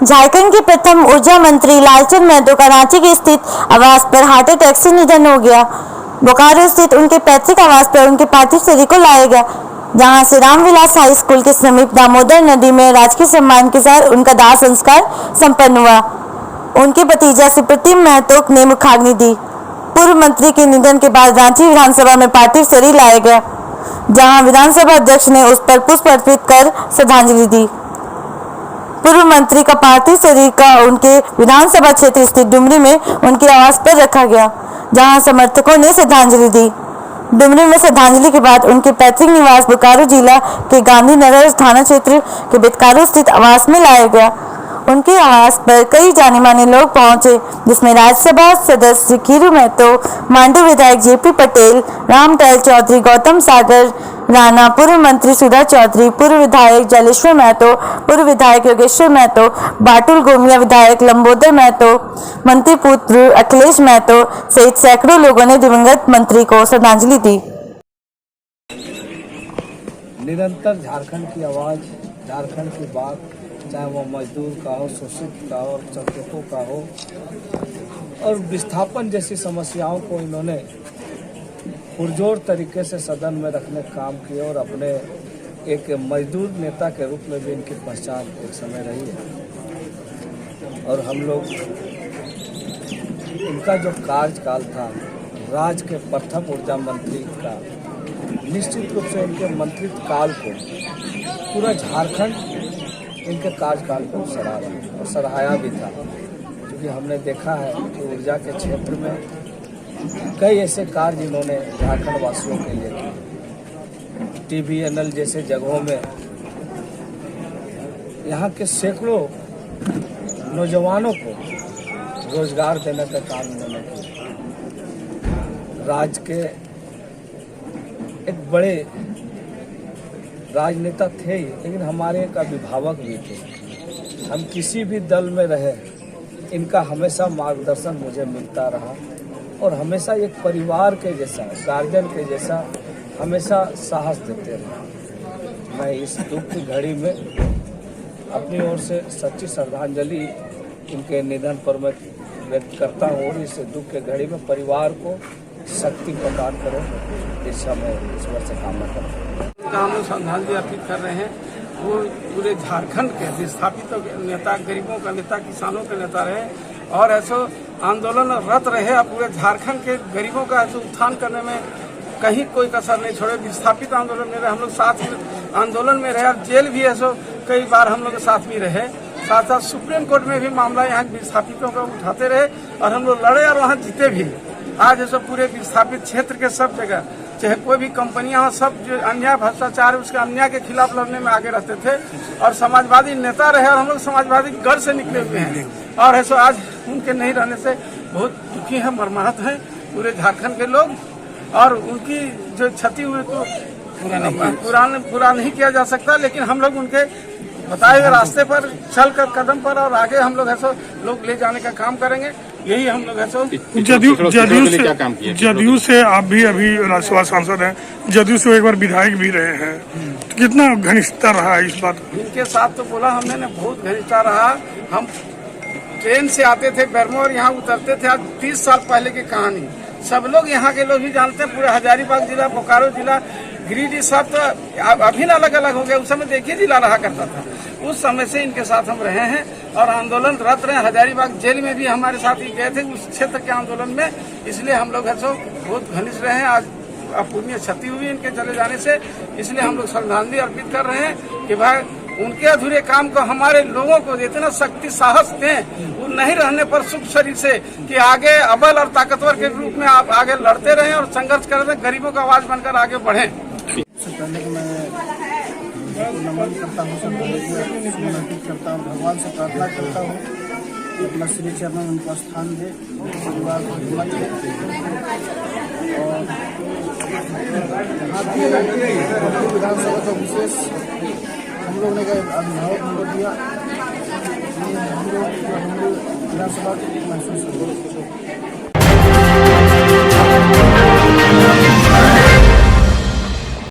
झारखंड के प्रथम ऊर्जा मंत्री लालचंद महतो का रांची के स्थित आवास पर हार्ट अटैक से निधन हो गया। बोकारो स्थित उनके पैतृक आवास पर उनके पार्थिव शरीर को लाया गया, जहां से रामविलास हाई स्कूल के समीप दामोदर नदी में राजकीय सम्मान के साथ उनका दाह संस्कार संपन्न हुआ। उनके भतीजा सुप्रतिम महतो ने मुखाग्नि दी। पूर्व मंत्री के निधन के बाद रांची विधानसभा में पार्थिव शरीर लाया गया, जहां विधानसभा अध्यक्ष ने उस पर पुष्प अर्पित कर श्रद्धांजलि दी। पूर्व मंत्री का पार्थिव शरीर का उनके विधानसभा क्षेत्र स्थित डुमरी में उनके आवास पर रखा गया, जहां समर्थकों ने श्रद्धांजलि दी। डुमरी में श्रद्धांजलि के बाद उनके पैतृक निवास बोकारो जिला के गांधीनगर थाना क्षेत्र के बेतकारो स्थित आवास में लाया गया। उनके आवास पर कई जाने माने लोग पहुंचे, जिसमें राज्यसभा सदस्य खीरू महतो, मांडू विधायक जेपी पटेल, रामटल चौधरी, गौतम सागर राणा, पूर्व मंत्री सुधा चौधरी, पूर्व विधायक जलेश्वर महतो, पूर्व विधायक योगेश्वर महतो, बाटुल गोमिया विधायक लंबोदर महतो, मंत्री पुत्र अखिलेश महतो सहित सैकड़ों लोगों ने दिवंगत मंत्री को श्रद्धांजलि दी। निरंतर झारखंड की आवाज, झारखंड की बात, चाहे वो मजदूर का हो, शोषित का हो, चौकियों का हो, और विस्थापन जैसी समस्याओं को इन्होंने पुरजोर तरीके से सदन में रखने का काम किया और अपने एक मजदूर नेता के रूप में भी इनकी पहचान एक समय रही है। और हम लोग इनका जो कार्यकाल था राज्य के प्रथम ऊर्जा मंत्री का, निश्चित रूप से इनके मंत्रित्व काल को पूरा झारखंड इनके कार्यकाल को सराहा और सराहाया भी था, क्योंकि हमने देखा है कि ऊर्जा के क्षेत्र में कई ऐसे कार्य इन्होंने झारखंड वासियों के लिए किए। TVNL जैसे जगहों में यहाँ के सैकड़ों नौजवानों को रोजगार देने का काम इन्होंने किया। राज्य के एक बड़े राजनेता थे ही, लेकिन हमारे एक अभिभावक भी थे। हम किसी भी दल में रहे, इनका हमेशा मार्गदर्शन मुझे मिलता रहा और हमेशा एक परिवार के जैसा, गार्जियन के जैसा हमेशा साहस देते रहे। मैं इस दुख की घड़ी में अपनी ओर से सच्ची श्रद्धांजलि इनके निधन पर मैं व्यक्त करता हूँ और इस दुख के घड़ी में परिवार को शक्ति प्रदान करें, इस समय ईश्वर से कामना करें। हम लोग श्रद्धांजलि अर्पित कर रहे हैं। वो पूरे झारखंड के विस्थापित नेता, गरीबों का नेता, किसानों का नेता रहे और ऐसा आंदोलनरत रहे। अब पूरे झारखंड के गरीबों का ऐसे उत्थान करने में कहीं कोई कसर नहीं छोड़े। विस्थापित आंदोलन में रहे, हम लोग साथ में आंदोलन में रहे और जेल भी ऐसा कई बार हम लोग के साथ भी रहे। साथ साथ सुप्रीम कोर्ट में भी मामला यहाँ विस्थापितों का उठाते रहे और हम लोग लड़े और वहाँ जीते भी। आज ऐसा पूरे विस्थापित क्षेत्र के सब जगह, चाहे कोई भी कंपनियां हो, सब जो अन्याय भ्रष्टाचार है उसके अन्याय के खिलाफ लड़ने में आगे रहते थे और समाजवादी नेता रहे और हम लोग समाजवादी घर से निकले हुए हैं। और ऐसा आज उनके नहीं रहने से बहुत दुखी है, मर्माहत है पूरे झारखंड के लोग। और उनकी जो क्षति हुई तो पूरा नहीं किया जा सकता, लेकिन हम लोग उनके बताए हुए रास्ते पर चल कर कदम पर और आगे हम लोग ऐसा लोग ले जाने का काम करेंगे। यही हम लोग ऐसा जदयू से आप भी अभी राज्यसभा सांसद हैं, जदयू से एक बार विधायक भी रहे हैं, तो कितना घनिष्ठता रहा इस बात? इनके साथ तो बोला हमने ने बहुत घनिष्ठता रहा। हम ट्रेन से आते थे बेरमो और यहाँ उतरते थे। आज 30 साल पहले की कहानी सब लोग यहाँ के लोग भी जानते हैं। पूरे हजारीबाग जिला, बोकारो जिला, गिरिडीह सब तो अभी अलग अलग हो गया। उस समय देखिए जिला रहा करता था, उस समय से इनके साथ हम रहे हैं और आंदोलन रत रहे। हजारीबाग जेल में भी हमारे साथ ही गए थे उस क्षेत्र के आंदोलन में, इसलिए हम लोग ऐसा बहुत घनिष्ठ रहे हैं। आज पूर्ण क्षति हुई इनके चले जाने से, इसलिए हम लोग श्रद्धांजलि अर्पित कर रहे हैं कि भाई उनके अधूरे काम को हमारे लोगों को इतना शक्ति साहस दें, वो नहीं रहने पर सुख शरीर से कि आगे अबल और ताकतवर के रूप में आप आगे लड़ते रहें और संघर्ष करते रहें, गरीबों का आवाज बनकर आगे बढ़ें। सबसे पहले तो मैं नमन करता हूँ, समर्पित करता हूँ, भगवान से प्रार्थना करता हूँ कि अपना श्री चरण उनको स्थान दे, परिवार को हिम्मत दे। और यहाँ विधानसभा का विशेष हम लोग ने अभिभावक नंबर दिया, हम लोग विधानसभा महसूस हो